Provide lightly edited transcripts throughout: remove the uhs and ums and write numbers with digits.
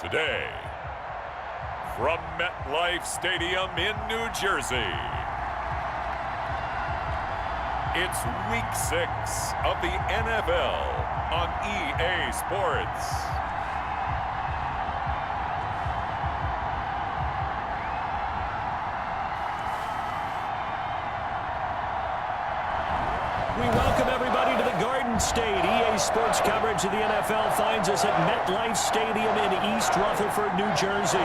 Today, from MetLife Stadium in New Jersey, it's Week 6 of the NFL on EA Sports. We welcome everybody to the Garden State. EA Sports coverage of the NFL finds us at MetLife Stadium in East Rutherford, New Jersey.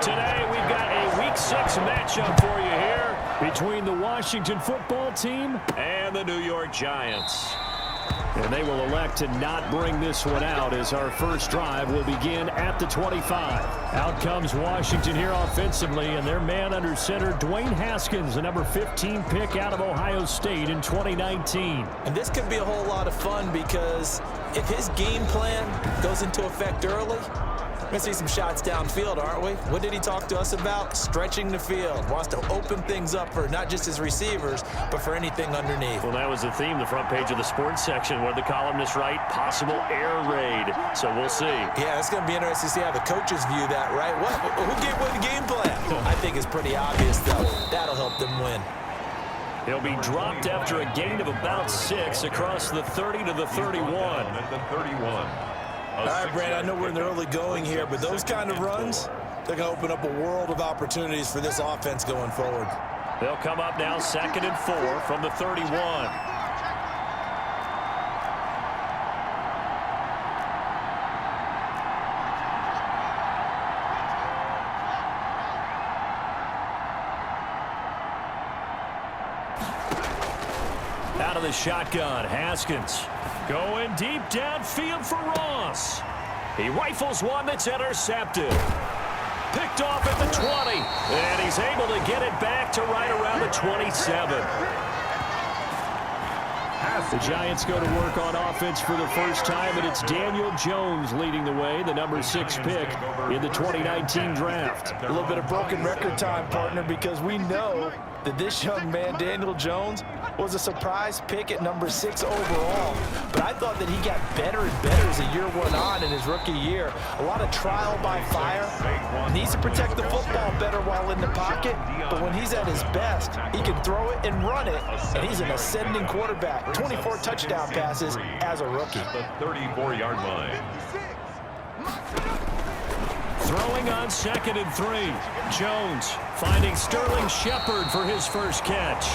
Today we've got a Week 6 matchup for you here between the Washington football team and the New York Giants. And they will elect to not bring this one out as our first drive will begin at the 25. Out comes Washington here offensively, and their man under center, Dwayne Haskins, the number 15 pick out of Ohio State in 2019. And this could be a whole lot of fun because if his game plan goes into effect early, we're going to see some shots downfield, aren't we? What did he talk to us about? Stretching the field. Wants to open things up for not just his receivers, but for anything underneath. Well, that was the theme, the front page of the sports section. What did the columnists write? Possible air raid. So we'll see. Yeah, it's going to be interesting to see how the coaches view that, right? Who gave away the game plan? I think it's pretty obvious, though. That'll help them win. He'll be dropped after a gain of about 6 across the 30 to the 31. At the 31. All right, Brad, I know we're in the early going here, but those kind of runs, they're going to open up a world of opportunities for this offense going forward. They'll come up now 2nd and 4 from the 31. Out of the shotgun, Haskins. Going deep downfield for Ross. He rifles one that's intercepted. Picked off at the 20. And he's able to get it back to right around the 27. The Giants go to work on offense for the first time, and it's Daniel Jones leading the way, the number 6 pick in the 2019 draft. A little bit of broken record time, partner, because we know that this young man, Daniel Jones, was a surprise pick at number 6 overall. But I thought that he got better and better as the year went on in his rookie year. A lot of trial by fire. Needs to protect the football better while in the pocket. But when he's at his best, he can throw it and run it. And he's an ascending quarterback. 24 touchdown passes as a rookie. The 34-yard line. Throwing on 2nd and 3. Jones finding Sterling Shepard for his first catch.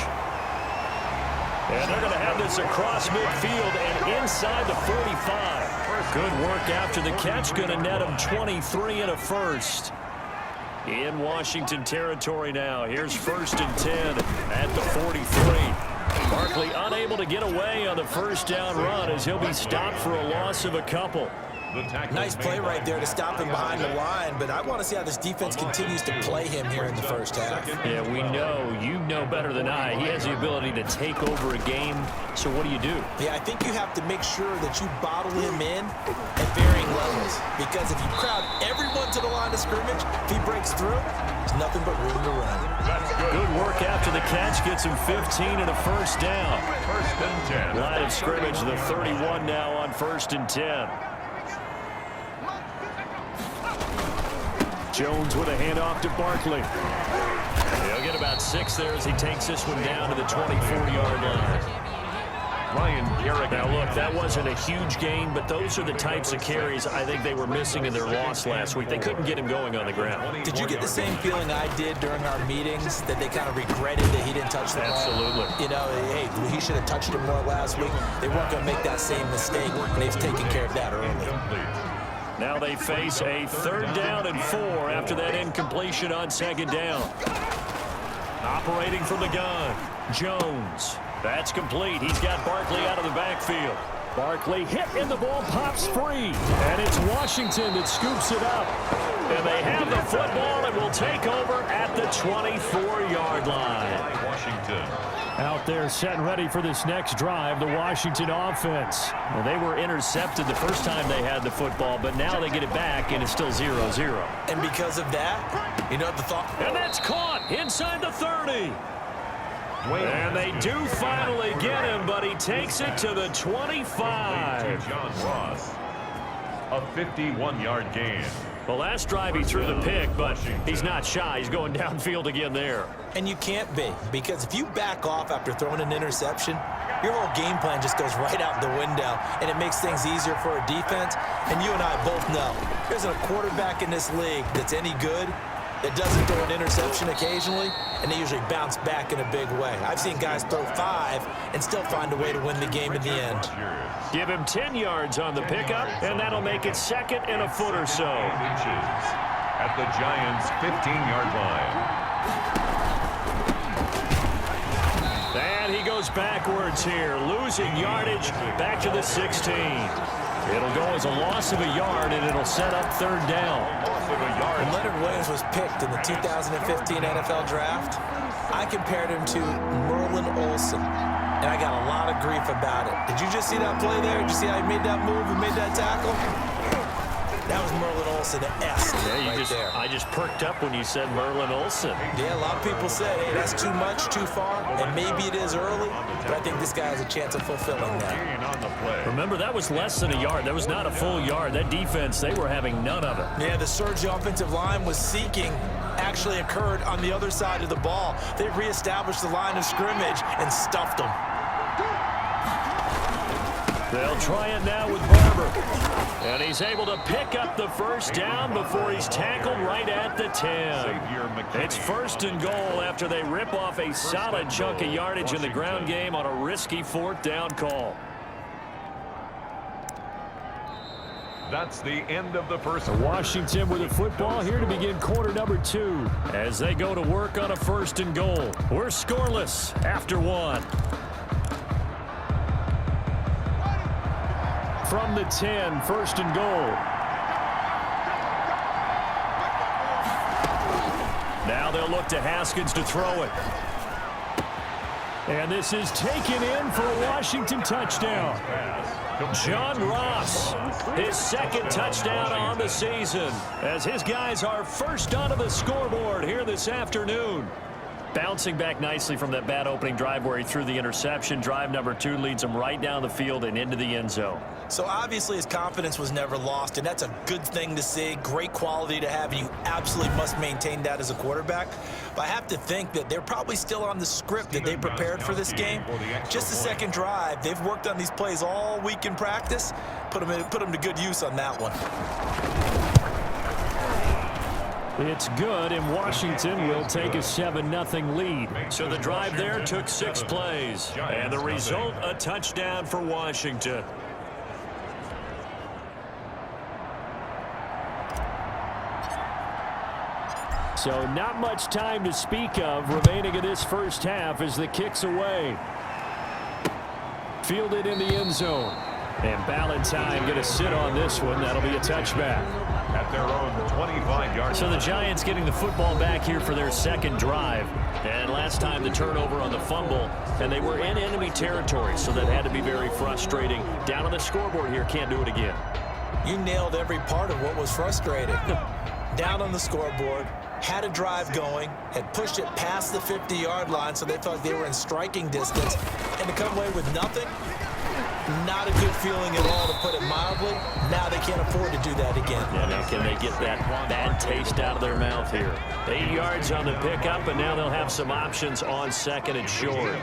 And they're going to have this across midfield and inside the 45. Good work after the catch. Going to net him 23 and a first. In Washington territory now. Here's 1st and 10 at the 43. Barkley unable to get away on the first down run as he'll be stopped for a loss of a couple. Nice play right there to stop him behind the line, but I want to see how this defense continues to play him here in the first half. Yeah, we know, you know better than I, he has the ability to take over a game, so what do you do? Yeah, I think you have to make sure that you bottle him in at varying levels, because if you crowd everyone to the line of scrimmage, if he breaks through, there's nothing but room to run. Good work after the catch, gets him 15 and a first down. 1st and 10. Line of scrimmage, the 31 now on 1st and 10. Jones with a handoff to Barkley. He'll get about 6 there as he takes this one down to the 24-yard line. Ryan Kerrigan. Now, look, that wasn't a huge gain, but those are the types of carries I think they were missing in their loss last week. They couldn't get him going on the ground. Did you get the same feeling I did during our meetings, that they kind of regretted that he didn't touch the ball? Absolutely. You know, hey, he should have touched it more last week. They weren't going to make that same mistake, and they've taken care of that early. Now they face a 3rd down and 4 after that incompletion on 2nd down. Operating from the gun, Jones. That's complete. He's got Barkley out of the backfield. Barkley hit and the ball pops free. And it's Washington that scoops it up. And they have the football and will take over at the 24-yard line. Washington. Out there set and ready for this next drive, the Washington offense. Well, they were intercepted the first time they had the football, but now they get it back, and it's still 0-0. And because of that, you know the thought. And that's caught inside the 30. And they do finally get him, but he takes it to the 25. John Ross. A 51-yard gain. Well, last drive he threw the pick, but he's not shy. He's going downfield again there. And you can't be, because if you back off after throwing an interception, your whole game plan just goes right out the window, and it makes things easier for a defense. And you and I both know there isn't a quarterback in this league that's any good that doesn't throw an interception occasionally, and they usually bounce back in a big way. I've seen guys throw 5 and still find a way to win the game in the end. Give him 10 yards on the pickup, and that'll make it 2nd and a foot or so. At the Giants' 15-yard line. And he goes backwards here, losing yardage back to the 16. It'll go as a loss of a yard, and it'll set up 3rd down. When Leonard Williams was picked in the 2015 NFL Draft, I compared him to Merlin Olsen, and I got a lot of grief about it. Did you just see that play there? Did you see how he made that move and made that tackle? That was Merlin Olsen-esque right there. I just perked up when you said Merlin Olsen. Yeah, a lot of people said, hey, that's too much, too far, and maybe it is early, but I think this guy has a chance of fulfilling that. Remember, that was less than a yard. That was not a full yard. That defense, they were having none of it. Yeah, the surge the offensive line was seeking actually occurred on the other side of the ball. They reestablished the line of scrimmage and stuffed them. They'll try it now with Barber. And he's able to pick up the 1st down before he's tackled right at the 10. It's 1st and goal after they rip off a solid chunk of yardage in the ground game on a risky 4th down call. That's the end of the first. Washington with the football here to begin quarter number 2 as they go to work on a 1st and goal. We're scoreless after 1. From the 10, 1st and goal. Now they'll look to Haskins to throw it. And this is taken in for a Washington touchdown. John Ross, his 2nd touchdown on the season, as his guys are first onto the scoreboard here this afternoon. Bouncing back nicely from that bad opening drive where he threw the interception. Drive number 2 leads him right down the field and into the end zone. So obviously his confidence was never lost, and that's a good thing to see. Great quality to have, and you absolutely must maintain that as a quarterback. But I have to think that they're probably still on the script that they prepared for this game. Just the 2nd drive. They've worked on these plays all week in practice. Put them to good use on that one. It's good, and Washington will take a 7-0 lead. So the drive there took 6 plays, and the result, a touchdown for Washington. So not much time to speak of remaining in this 1st half as the kick's away. Fielded in the end zone. And Ballantyne going to sit on this one. That'll be a touchback. At their own 25-yard. So the Giants getting the football back here for their 2nd drive. And last time the turnover on the fumble, and they were in enemy territory, so that had to be very frustrating. Down on the scoreboard here, can't do it again. You nailed every part of what was frustrating. Down on the scoreboard, had a drive going, had pushed it past the 50-yard line, so they thought they were in striking distance, and to come away with nothing, not a good feeling at all, to put it mildly. Now they can't afford to do that again. Yeah, now can they get that bad taste out of their mouth here? 8 yards on the pickup, and now they'll have some options on 2nd and short.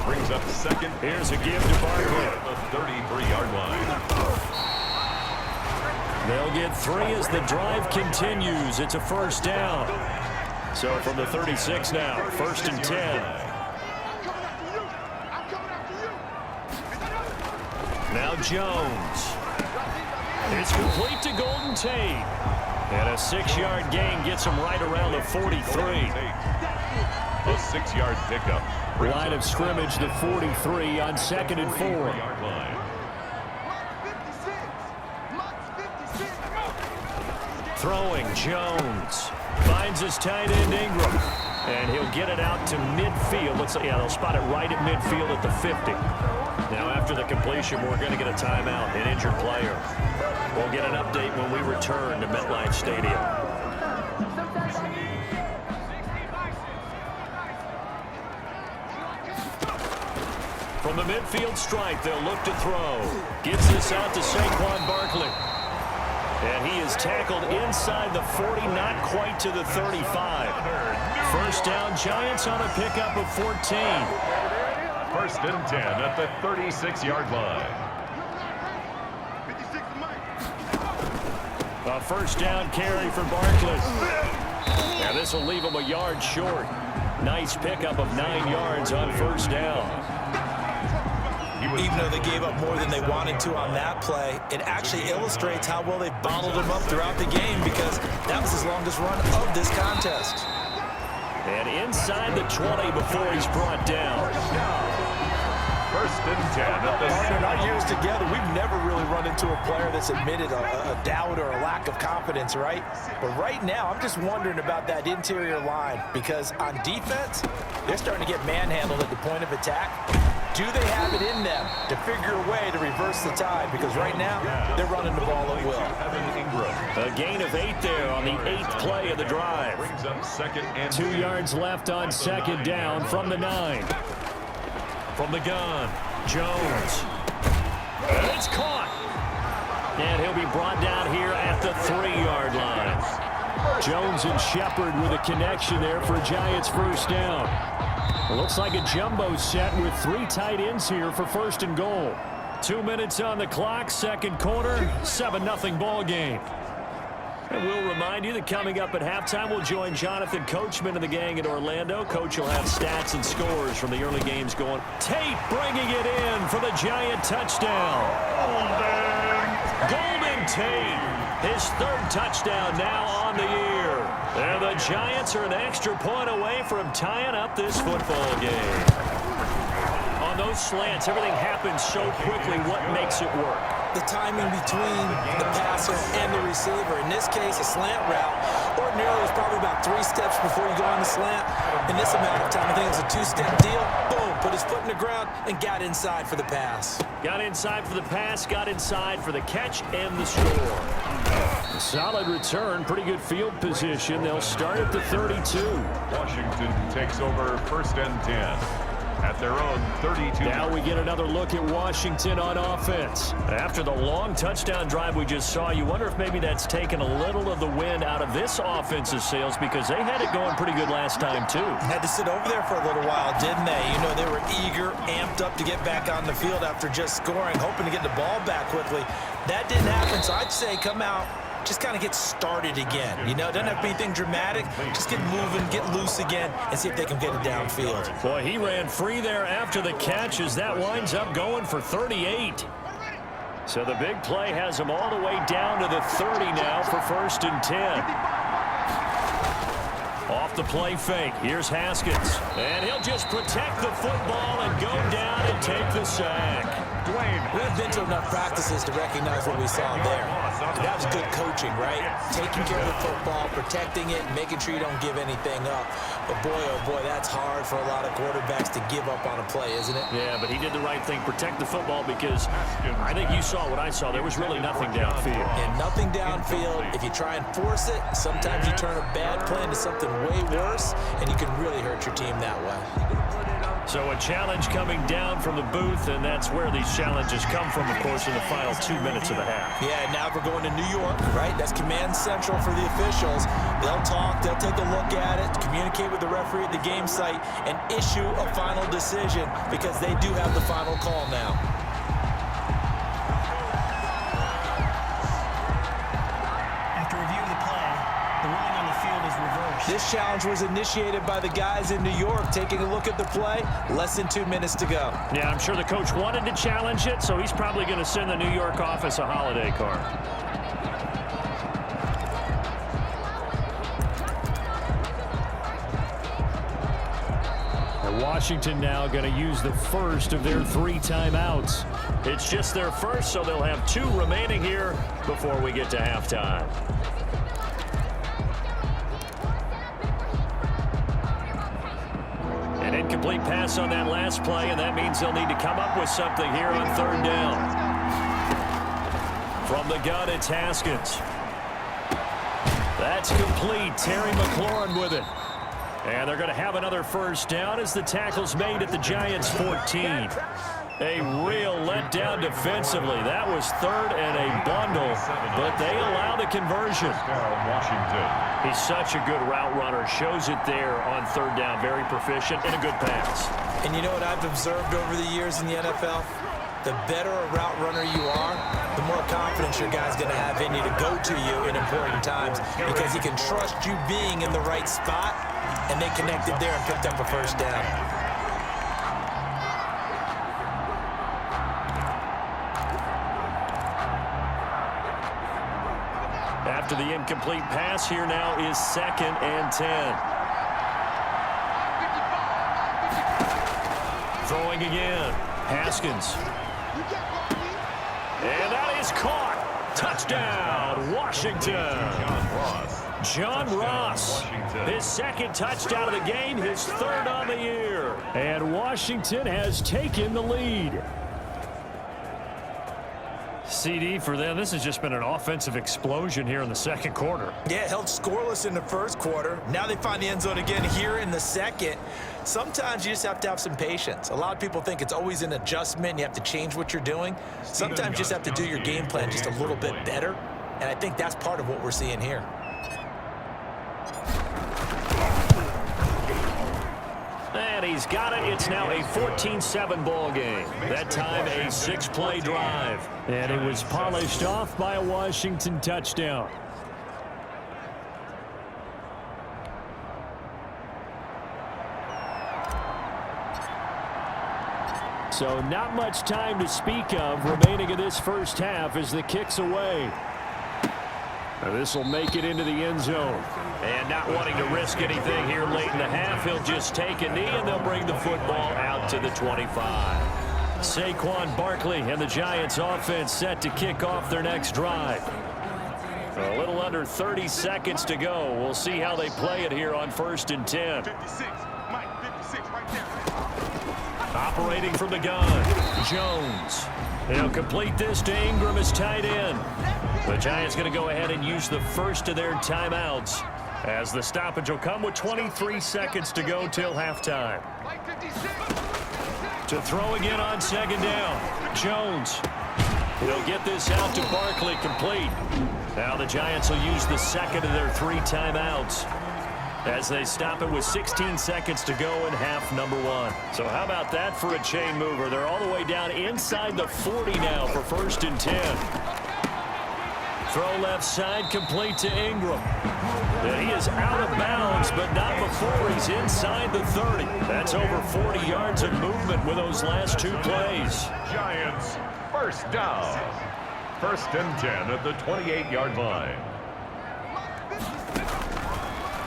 Brings up 2nd. Here's a give to Barkley. The 33-yard line. They'll get 3 as the drive continues. It's a 1st down. So from the 36 now, 1st and 10. Now Jones. It's complete to Golden Tate. And a 6-yard gain gets him right around the 43. A 6-yard pickup. Line of scrimmage, the 43 on 2nd and 4. Throwing, Jones. Finds his tight end, Ingram. And he'll get it out to midfield. Looks like, yeah, they'll spot it right at midfield at the 50. Now, after the completion, we're going to get a timeout, an injured player. We'll get an update when we return to MetLife Stadium. From the midfield stripe, they'll look to throw. Gets this out to Saquon Barkley. And he is He's tackled inside the 40, not quite to the 35. First down, Giants on a pickup of 14. First and 10 at the 36-yard line. A first down carry for Barkley. Now this will leave him a yard short. Nice pickup of 9 yards on first down. Even though they gave up more than they wanted to on that play, it actually illustrates how well they bottled him up throughout the game, because that was his longest run of this contest. And inside the 20 before he's brought down. First and 10 at the In our years together, we've never really run into a player that's admitted a doubt or a lack of confidence, right? But right now, I'm just wondering about that interior line, because on defense, they're starting to get manhandled at the point of attack. Do they have it in them to figure a way to reverse the tide? Because right now, they're running the ball at will. A gain of 8 there on the 8th play of the drive. Brings up second and 2 yards left on second down from the 9. From the gun, Jones. And it's caught. And he'll be brought down here at the 3-yard line. Jones and Shepard with a connection there for Giants first down. It looks like a jumbo set with 3 tight ends here for first and goal. 2 minutes on the clock, second quarter, 7-0 ball game. And we'll remind you that coming up at halftime, we'll join Jonathan Coachman and the gang in Orlando. Coach will have stats and scores from the early games going. Tate bringing it in for the Giant touchdown. Golden Tate, his 3rd touchdown now on the year. And the Giants are an extra point away from tying up this football game. On those slants, everything happens so quickly. What makes it work? The timing between the passer and the receiver. In this case, a slant route. Ordinarily, it's probably about 3 steps before you go on the slant. In this amount of time, I think it was a 2-step deal. Boom, put his foot in the ground and got inside for the pass. Got inside for the pass, got inside for the catch and the score. Solid return, pretty good field position. They'll start at the 32. Washington takes over first and 10. At their own 32. Now we get another look at Washington on offense. After the long touchdown drive we just saw, you wonder if maybe that's taken a little of the wind out of this offense's sails, because they had it going pretty good last time too. Had to sit over there for a little while, didn't they? You know, they were eager, amped up to get back on the field after just scoring, hoping to get the ball back quickly. That didn't happen, so I'd say come out, just kind of get started again. You know, it doesn't have to be anything dramatic. Just get moving, get loose again, and see if they can get it downfield. Boy, he ran free there after the catch as that winds up going for 38. So the big play has him all the way down to the 30 now for first and 10. Off the play fake. Here's Haskins. And he'll just protect the football and go down and take the sack. We've been to enough practices to recognize what we saw there. That was good coaching, right? Taking care of the football, protecting it, and making sure you don't give anything up. But boy, oh boy, that's hard for a lot of quarterbacks to give up on a play, isn't it? Yeah, but he did the right thing, protect the football, because I think you saw what I saw. There was really nothing downfield. And nothing downfield. If you try and force it, sometimes you turn a bad play into something way worse, and you can really hurt your team that way. So a challenge coming down from the booth, and that's where these challenges come from, of course, in the final 2 minutes of the half. Yeah, now we're going to New York, right? That's command central for the officials. They'll talk, they'll take a look at it, communicate with the referee at the game site, and issue a final decision, because they do have the final call now. After reviewing the play, the ruling on the field is reversed. This challenge was initiated by the guys in New York. Taking a look at the play, less than 2 minutes to go. Yeah, I'm sure the coach wanted to challenge it, so he's probably going to send the New York office a holiday card. And Washington now going to use the first of their 3 timeouts. It's just their first, so they'll have 2 remaining here before we get to halftime. An incomplete pass on that last play, and that means they'll need to come up with something here on 3rd down. From the gun, it's Haskins. That's complete. Terry McLaurin with it. And they're going to have another first down as the tackle's made at the Giants' 14. A real letdown defensively. That was 3rd and a bundle, but they allow the conversion. Down Washington. He's such a good route runner. Shows it there on third down. Very proficient and a good pass. And you know what I've observed over the years in the NFL? The better a route runner you are, the more confidence your guy's going to have in you to go to you in important times because he can trust you being in the right spot, and they connected there and picked up a first down. After the incomplete pass, here now is 2nd and 10. Throwing again. Haskins. And that is caught. Touchdown, Washington. John Ross. His 2nd touchdown of the game, his 3rd on the year. And Washington has taken the lead. CD for them, this has just been an offensive explosion here in the 2nd quarter. Yeah, held scoreless in the 1st quarter. Now they find the end zone again here in the 2nd. Sometimes you just have to have some patience. A lot of people think it's always an adjustment. You have to change what you're doing. Sometimes you just have to do your game plan just a little bit better. And I think that's part of what we're seeing here. And he's got it. It's now a 14-7 ball game. That time a 6-play drive. And it was polished off by a Washington touchdown. So not much time to speak of remaining in this first half as the kick's away. This will make it into the end zone. And not wanting to risk anything here late in the half, he'll just take a knee and they'll bring the football out to the 25. Saquon Barkley and the Giants offense set to kick off their next drive. A little under 30 seconds to go. We'll see how they play it here on 1st and 10. 56, Mike, 56 right there. Operating from the gun, Jones. They'll complete this to Ingram as tight end. The Giants going to go ahead and use the first of their timeouts as the stoppage will come with 23 seconds to go till halftime. To throw again on 2nd down, Jones. He'll get this out to Barkley, complete. Now the Giants will use the 2nd of their 3 timeouts as they stop it with 16 seconds to go in half number 1. So how about that for a chain mover? They're all the way down inside the 40 now for 1st and 10. Throw left side, complete to Ingram. And he is out of bounds, but not before he's inside the 30. That's over 40 yards of movement with those last 2 plays. Giants, first down. 1st and 10 at the 28-yard line.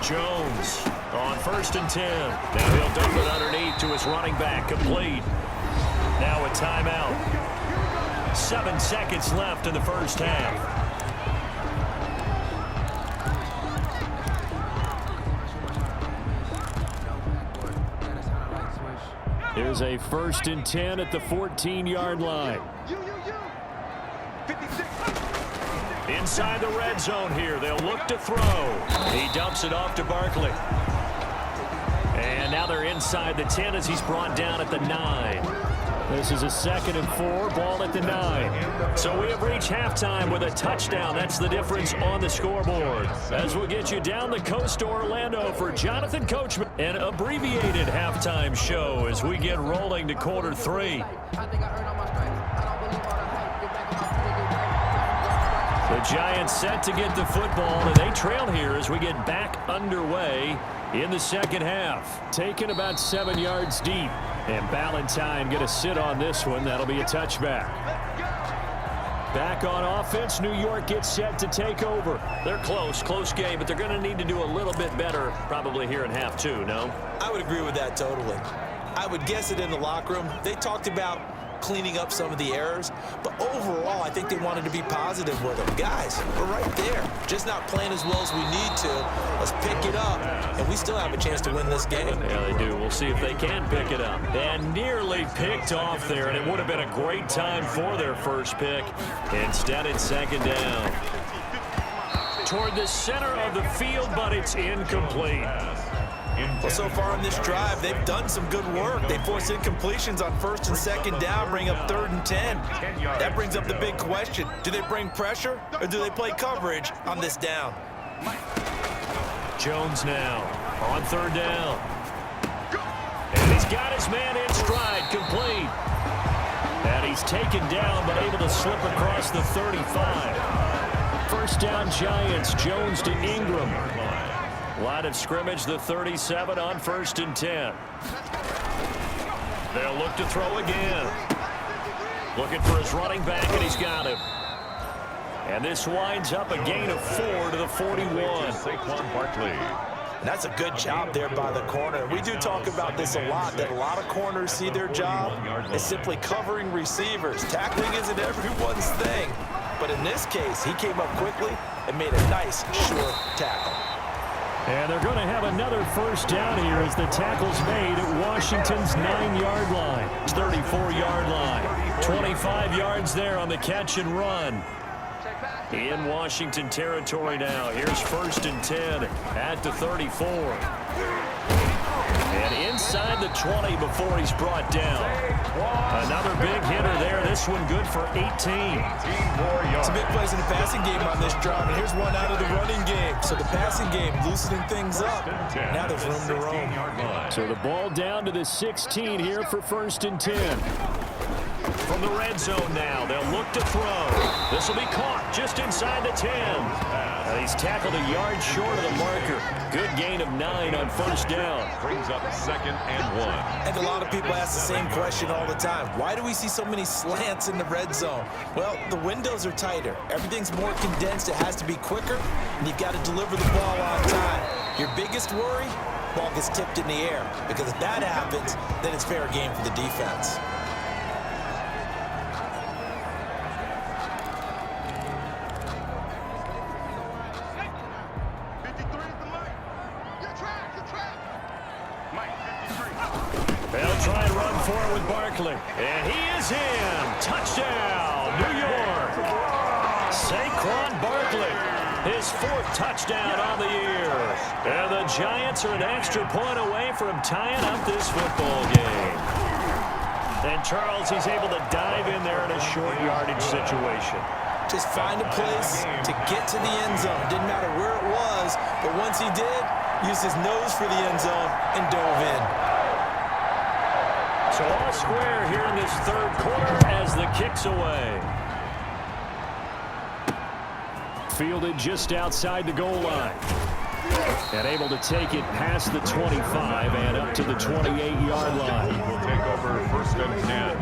Jones on 1st and 10. Now he'll dump it underneath to his running back, complete. Now a timeout. 7 seconds left in the first half. Here's a 1st and 10 at the 14-yard line. Inside the red zone here. They'll look to throw. He dumps it off to Barkley. And now they're inside the 10 as he's brought down at the 9. This is a 2nd and 4, ball at the 9. So we have reached halftime with a touchdown. That's the difference on the scoreboard. As we'll get you down the coast to Orlando for Jonathan Coachman, an abbreviated halftime show as we get rolling to quarter 3. The Giants set to get the football, and they trail here as we get back underway in the 2nd half. Taken about 7 yards deep. And Ballantyne going to sit on this one. That'll be a touchback. Back on offense, New York gets set to take over. They're close game, but they're going to need to do a little bit better probably here in half 2, no? I would agree with that totally. I would guess it in the locker room. They talked about cleaning up some of the errors, but overall I think they wanted to be positive with them. Guys, we're right there, just not playing as well as we need to. Let's pick it up, and we still have a chance to win this game. Yeah, they do. We'll see if they can pick it up. And nearly picked off there, and it would have been a great time for their first pick. Instead, it's 2nd down. Toward the center of the field, but it's incomplete. Well, so far in this drive, they've done some good work. They force incompletions on 1st and 2nd down, bring up 3rd and 10. That brings up the big question. Do they bring pressure or do they play coverage on this down? Jones now on 3rd down. And he's got his man in stride, complete. And he's taken down but able to slip across the 35. 1st down Giants, Jones to Ingram. Line of scrimmage, the 37 on 1st and 10. They'll look to throw again. Looking for his running back, and he's got him. And this winds up a gain of 4 to the 41. Saquon Barkley. And that's a good job there by the corner. We do talk about this a lot, that a lot of corners see their job as simply covering receivers. Tackling isn't everyone's thing. But in this case, he came up quickly and made a nice, short tackle. And they're going to have another 1st down here as the tackle's made at Washington's 9-yard line. 34-yard line. 25 yards there on the catch and run. In Washington territory now. Here's 1st and 10 at the 34. And inside the 20 before he's brought down. Another big hitter there. This one good for 18. Some big plays in the passing game on this drive, and here's one out of the running game. So the passing game loosening things up. Now there's room to roam. So the ball down to the 16 here for 1st and 10. From the red zone now, they'll look to throw. This will be caught just inside the 10. And he's tackled a yard short of the marker. Good gain of 9 on 1st down. Brings up 2nd and 1. And a lot of people ask the same question all the time. Why do we see so many slants in the red zone? Well, the windows are tighter. Everything's more condensed. It has to be quicker, and you've got to deliver the ball on time. Your biggest worry? Ball gets tipped in the air. Because if that happens, then it's fair game for the defense. They'll try and run for it with Barkley. And he is in. Touchdown, New York. Saquon Barkley, his 4th touchdown on the year. And the Giants are an extra point away from tying up this football game. And Charles, he's able to dive in there in a short yardage situation. Just find a place to get to the end zone. Didn't matter where it was, but once he did, used his nose for the end zone and dove in. So all square here in this 3rd quarter as the kick's away. Fielded just outside the goal line. And able to take it past the 25 and up to the 28-yard line. Will take over 1st and 10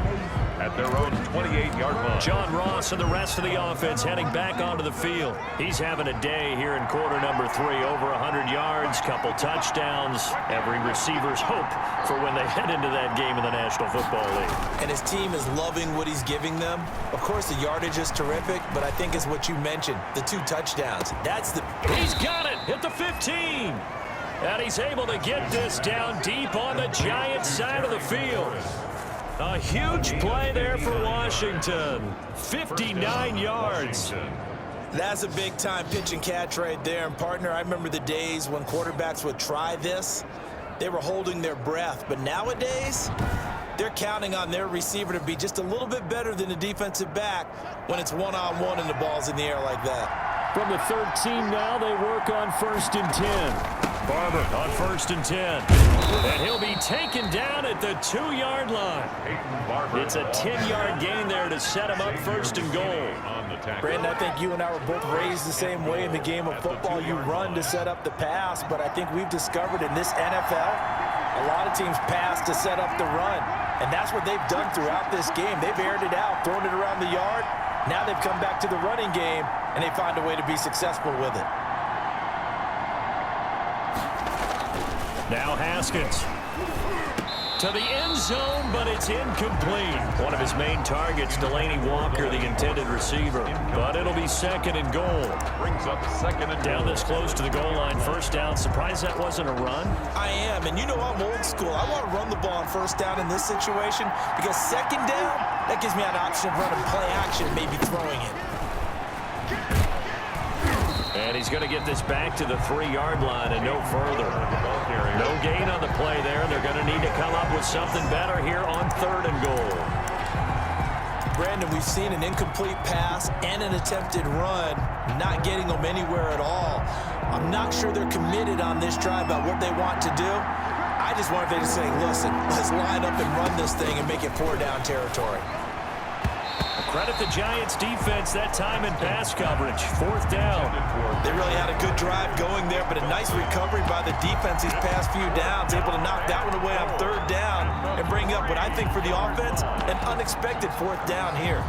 at their own 28-yard line. John Ross and the rest of the offense heading back onto the field. He's having a day here in quarter number 3. Over 100 yards, couple touchdowns. Every receiver's hope for when they head into that game in the National Football League. And his team is loving what he's giving them. Of course, the yardage is terrific, but I think is what you mentioned, the 2 touchdowns. That's the... He's got it at the 15. And he's able to get this down deep on the Giants side of the field. A huge play there for Washington. 59 yards. That's a big-time pitch and catch right there. And, partner, I remember the days when quarterbacks would try this. They were holding their breath. But nowadays, they're counting on their receiver to be just a little bit better than the defensive back when it's one-on-one and the ball's in the air like that. From the 13 now, they work on 1st and 10. Barber on 1st and 10. And he'll be taken down at the 2-yard line. It's a 10-yard gain there to set him up 1st and goal. Brandon, I think you and I were both raised the same way in the game of football. You run to set up the pass, but I think we've discovered in this NFL, a lot of teams pass to set up the run. And that's what they've done throughout this game. They've aired it out, thrown it around the yard. Now they've come back to the running game, and they find a way to be successful with it. Now Haskins to the end zone, but it's incomplete. One of his main targets, Delaney Walker, the intended receiver. But it'll be 2nd and goal. Brings up 2nd and down this close to the goal line. 1st down. Surprised that wasn't a run? I am, and you know I'm old school. I want to run the ball on 1st down in this situation because 2nd down, that gives me an option of running play action, maybe throwing it. And And he's going to get this back to the 3-yard line and no further. No gain on the play there. They're going to need to come up with something better here on 3rd and goal. Brandon, we've seen an incomplete pass and an attempted run, not getting them anywhere at all. I'm not sure they're committed on this drive about what they want to do. I just wonder if they just say, listen, let's line up and run this thing and make it 4-down territory. Credit the Giants defense that time in pass coverage. 4th down. They really had a good drive going there, but a nice recovery by the defense these past few downs, able to knock that one away on 3rd down and bring up what I think for the offense, an unexpected 4th down here.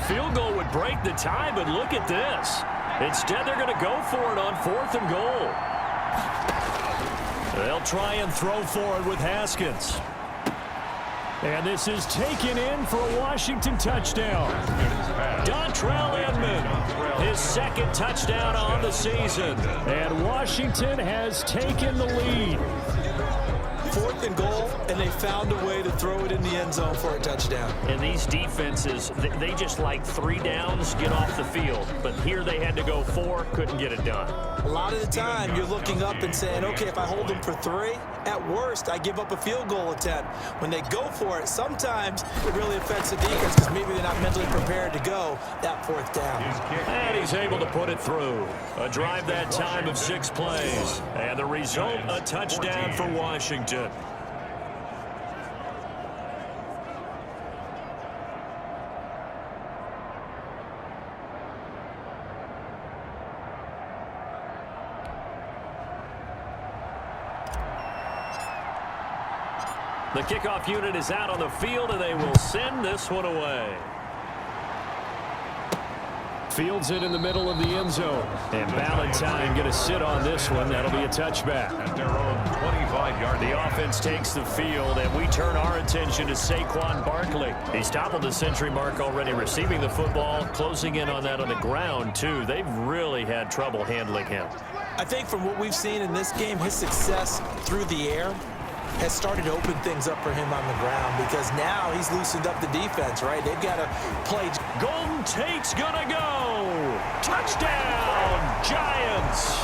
Field goal would break the tie, but look at this. Instead, they're going to go for it on 4th and goal. They'll try and throw for it with Haskins. And this is taken in for a Washington touchdown. Dontrell Inman, his 2nd touchdown on the season. And Washington has taken the lead. 4th and goal, and they found a way to throw it in the end zone for a touchdown. And these defenses, they just like 3 downs, get off the field. But here they had to go 4, couldn't get it done. A lot of the time, you're looking up and saying, okay, if I hold them for 3, at worst, I give up a field goal attempt. When they go for it, sometimes it really affects the defense because maybe they're not mentally prepared to go that 4th down. And he's able to put it through. A drive that time of 6 plays. And the result, a touchdown for Washington. The kickoff unit is out on the field, and they will send this one away. Fields it in the middle of the end zone. And Valentine going to sit on this one. That'll be a touchback. At their own 25-yard line. The offense takes the field, and we turn our attention to Saquon Barkley. He's toppled the century mark already, receiving the football, closing in on that on the ground, too. They've really had trouble handling him. I think from what we've seen in this game, his success through the air has started to open things up for him on the ground because now he's loosened up the defense, right? They've got to play. Golden Tate's gonna go. Touchdown, Giants.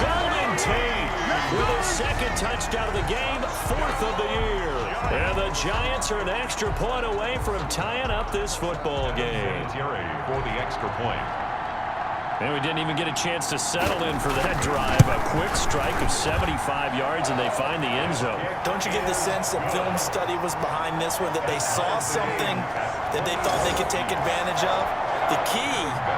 Golden Tate with his 2nd touchdown of the game, 4th of the year. And the Giants are an extra point away from tying up this football game. For the extra point. And we didn't even get a chance to settle in for that drive. A quick strike of 75 yards, and they find the end zone. Don't you get the sense that film study was behind this one, that they saw something that they thought they could take advantage of? The key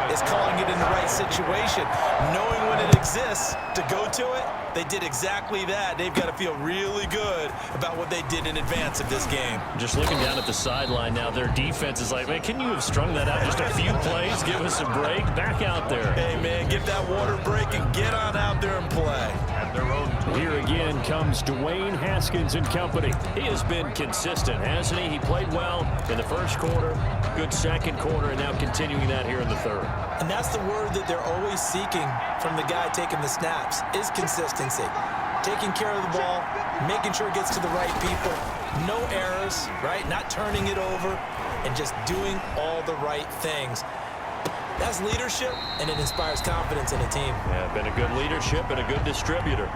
is calling it in the right situation, knowing when it exists to go to it. They did exactly that. They've got to feel really good about what they did in advance of this game. Just looking down at the sideline now, their defense is like, man, can you have strung that out just a few plays? Give us a break. Back out there. Hey, man, get that water break and get on out there and play. At their own. Here again comes Dwayne Haskins and company. He has been consistent, hasn't he? He played well in the 1st quarter, good 2nd quarter, and now continuing that here in the 3rd. And that's the word that they're always seeking from the guy taking the snaps, is consistency. Taking care of the ball, making sure it gets to the right people, no errors, right? Not turning it over, and just doing all the right things. That's leadership, and it inspires confidence in a team. Yeah, been a good leadership and a good distributor.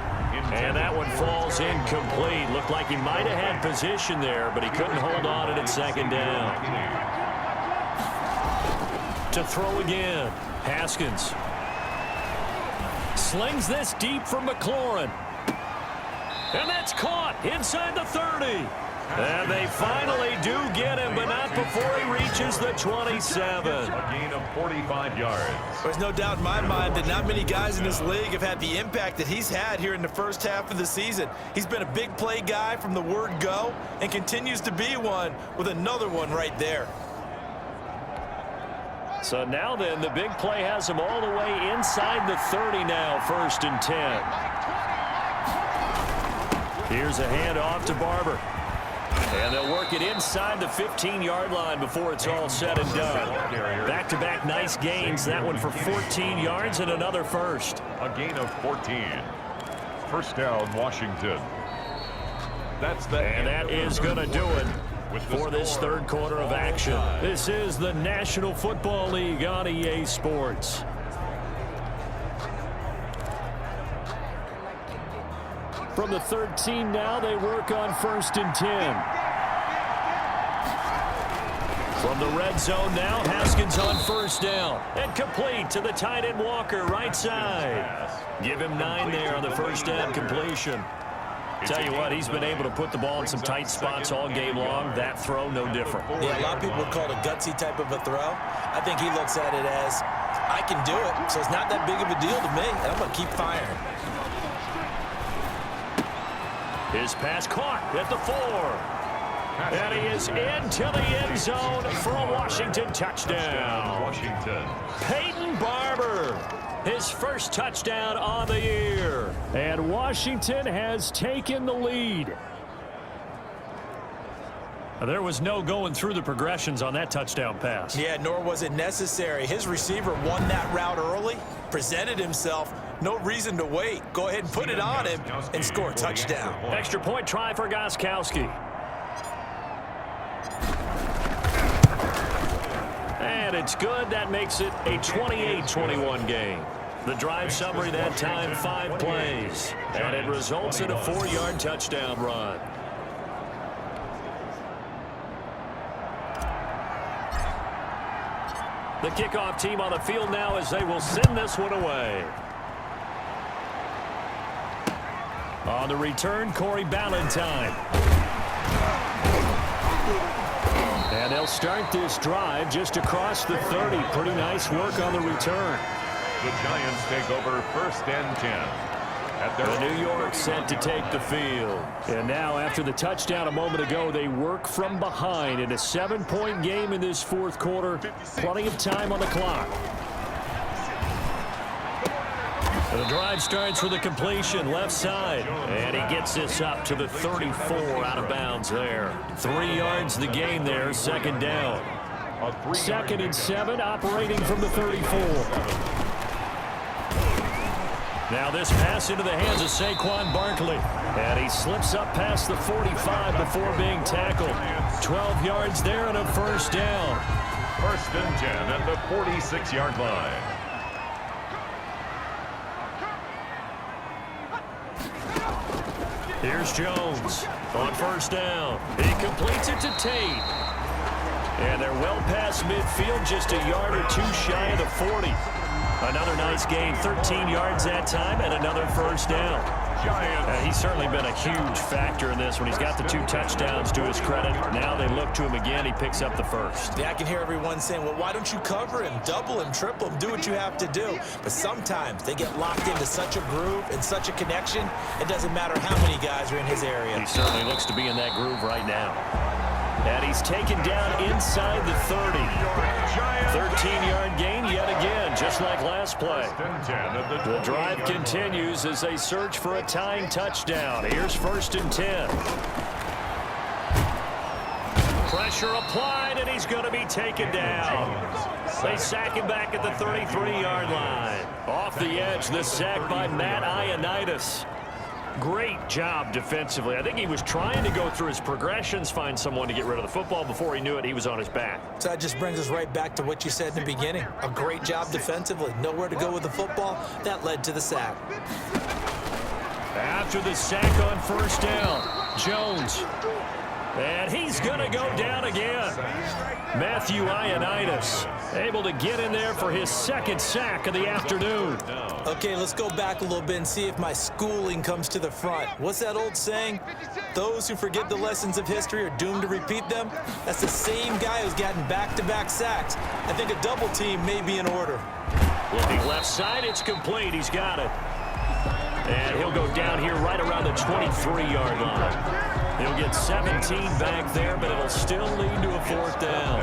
And that one falls incomplete. Looked like he might have had position there, but he couldn't hold on at 2nd down. To throw again, Haskins. Slings this deep for McLaurin. And that's caught inside the 30. And they finally do get him, but not before he reaches the 27. A gain of 45 yards. There's no doubt in my mind that not many guys in this league have had the impact that he's had here in the 1st half of the season. He's been a big play guy from the word go and continues to be one with another one right there. So now then, the big play has him all the way inside the 30 now, 1st and 10. Here's a handoff to Barber. And they'll work it inside the 15-yard line before it's all said and done. Back-to-back nice gains. That one for 14 yards and another first. A gain of 14. First down, Washington. And that is going to do it for this third quarter of action. This is the National Football League on EA Sports. From the 13 now, they work on 1st and 10. From the red zone now, Haskins on 1st down. And complete to the tight end Walker, right side. Give him 9 there on the 1st down completion. Tell you what, he's been able to put the ball in some tight spots all game long. That throw, no different. Yeah, a lot of people would call it a gutsy type of a throw. I think he looks at it as, I can do it, so it's not that big of a deal to me, and I'm going to keep firing. His pass caught at the 4. And he is into the end zone for a Washington touchdown. Peyton Barber, his first touchdown on the year. And Washington has taken the lead. There was no going through the progressions on that touchdown pass. Yeah, nor was it necessary. His receiver won that route early, presented himself. No reason to wait. Go ahead and put it on him and score a touchdown. Extra point try for Gostkowski. And it's good. That makes it a 28-21 game. The drive summary that time, 5 plays. And it results in a 4-yard touchdown run. The kickoff team on the field now as they will send this one away. On the return, Corey Ballantyne. And they'll start this drive just across the 30. Pretty nice work on the return. The Giants take over 1st and 10. The New York set to take the field. And now after the touchdown a moment ago, they work from behind in a 7-point game in this 4th quarter. Plenty of time on the clock. The drive starts with a completion left side. And he gets this up to the 34 out of bounds there. 3 yards the gain there, 2nd down. 2nd and 7 operating from the 34. Now this pass into the hands of Saquon Barkley. And he slips up past the 45 before being tackled. 12 yards there and a 1st down. 1st and 10 at the 46-yard line. Here's Jones on 1st down. He completes it to Tate. And they're well past midfield, just a yard or 2 shy of the 40. Another nice gain, 13 yards that time, and another 1st down. He's certainly been a huge factor in this when he's got the 2 touchdowns to his credit. Now they look to him again. He picks up the 1st. Yeah, I can hear everyone saying, well, why don't you cover him, double him, triple him, do what you have to do. But sometimes they get locked into such a groove and such a connection, it doesn't matter how many guys are in his area. He certainly looks to be in that groove right now. And he's taken down inside the 30. 13-yard gain yet again, just like last play. The drive continues as they search for a tying touchdown. Here's 1st and 10. Pressure applied, and he's going to be taken down. They sack him back at the 33-yard line. Off the edge, the sack by Matt Ioannidis. Great job defensively. I think he was trying to go through his progressions, find someone to get rid of the football. Before he knew it, he was on his back. So that just brings us right back to what you said in the beginning. A great job defensively. Nowhere to go with the football. That led to the sack. After the sack on 1st down, Jones. And he's going to go down again. Matthew Ioannidis able to get in there for his 2nd sack of the afternoon. Okay, let's go back a little bit and see if my schooling comes to the front. What's that old saying? Those who forget the lessons of history are doomed to repeat them. That's the same guy who's gotten back-to-back sacks. I think a double team may be in order. Looking left side, it's complete. He's got it. And he'll go down here right around the 23-yard line. He'll get 17 back there, but it'll still lead to a 4th down.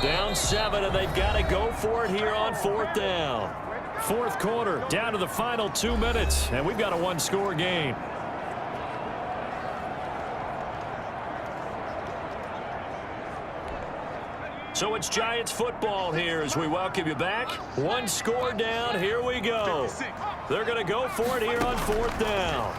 Down 7, and they've got to go for it here on 4th down. Fourth quarter, down to the final 2 minutes, and we've got a one-score game. So it's Giants football here as we welcome you back. One score down, here we go. They're going to go for it here on fourth down.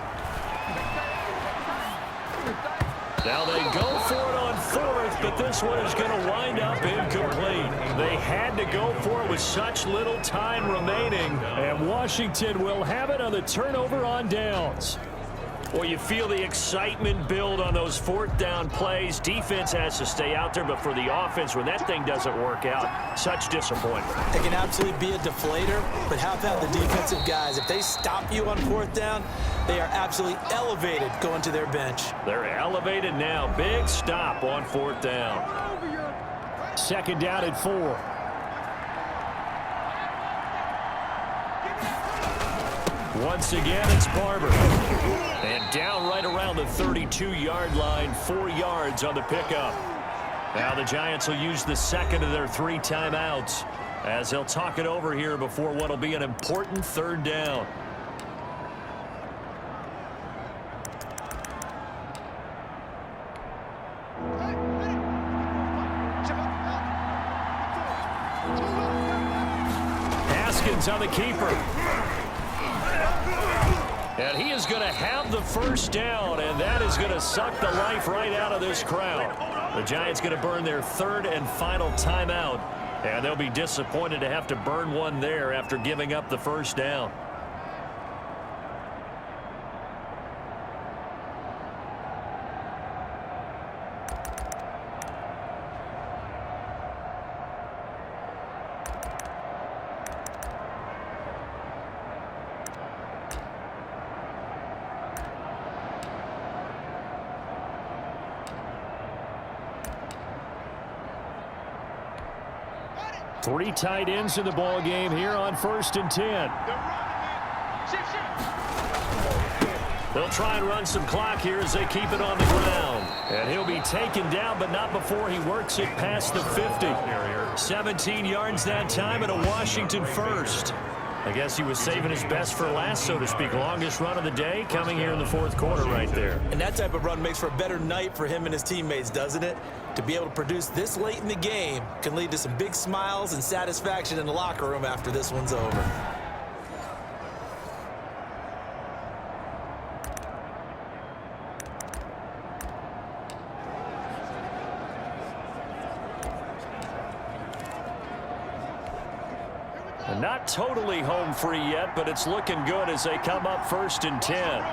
Now they go for it on fourth, but this one is going to wind up incomplete. They had to go for it with such little time remaining, and Washington will have it on the turnover on downs. Well, you feel the excitement build on those fourth down plays. Defense has to stay out there, but for the offense, when that thing doesn't work out, such disappointment. It can absolutely be a deflator, but how about the defensive guys? If they stop you on fourth down, they are absolutely elevated going to their bench. They're elevated now. Big stop on fourth down. Second down at 4. Once again, it's Barber. And down right around the 32-yard line, 4 yards on the pickup. Now the Giants will use the second of their 3 timeouts as they'll talk it over here before what will be an important third down. Haskins on the keeper. And he is going to have the first down, and that is going to suck the life right out of this crowd. The Giants going to burn their 3rd and final timeout, and they'll be disappointed to have to burn one there after giving up the first down. Three tight ends in the ball game here on 1st and 10. They'll try and run some clock here as they keep it on the ground. And he'll be taken down, but not before he works it past the 50. 17 yards that time and a Washington first. I guess he was saving his best for last, so to speak. Longest run of the day coming here in the fourth quarter right there. And that type of run makes for a better night for him and his teammates, doesn't it? To be able to produce this late in the game can lead to some big smiles and satisfaction in the locker room after this one's over. Not totally home free yet, but it's looking good as they come up 1st and 10.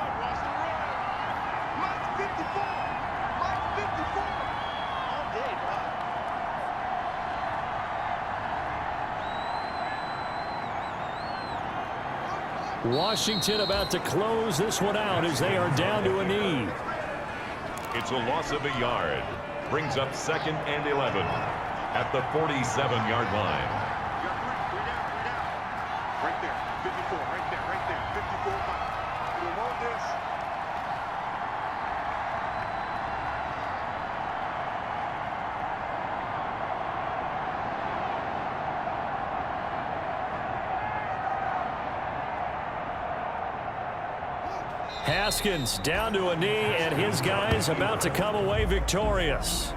Washington about to close this one out as they are down to a knee. It's a loss of a yard. Brings up 2nd and 11 at the 47-yard line. Right there, 54, right there, 54 miles. You want this? Haskins down to a knee, and his guys about to come away victorious.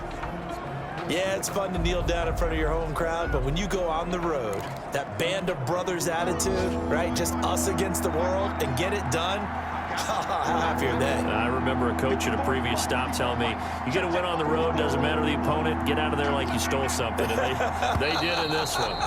Yeah, it's fun to kneel down in front of your home crowd, but when you go on the road, that band of brothers attitude, right, just us against the world, and get it done, how happy are they? I remember a coach at a previous stop telling me, you got to win on the road, doesn't matter the opponent, get out of there like you stole something, and they did in this one.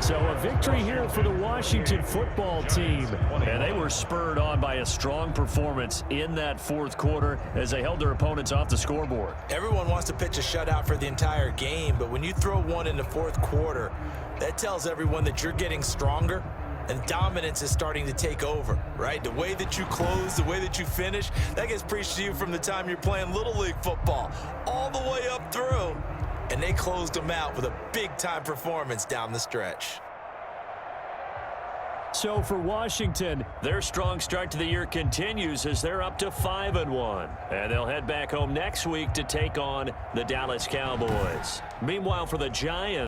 So a victory here for the Washington football team. And they were spurred on by a strong performance in that fourth quarter as they held their opponents off the scoreboard. Everyone wants to pitch a shutout for the entire game, but when you throw one in the fourth quarter, that tells everyone that you're getting stronger and dominance is starting to take over, right? The way that you close, the way that you finish, that gets preached to you from the time you're playing Little League football all the way up through. And they closed them out with a big-time performance down the stretch. So for Washington, their strong start to the year continues as they're up to 5-1. And they'll head back home next week to take on the Dallas Cowboys. Meanwhile, for the Giants,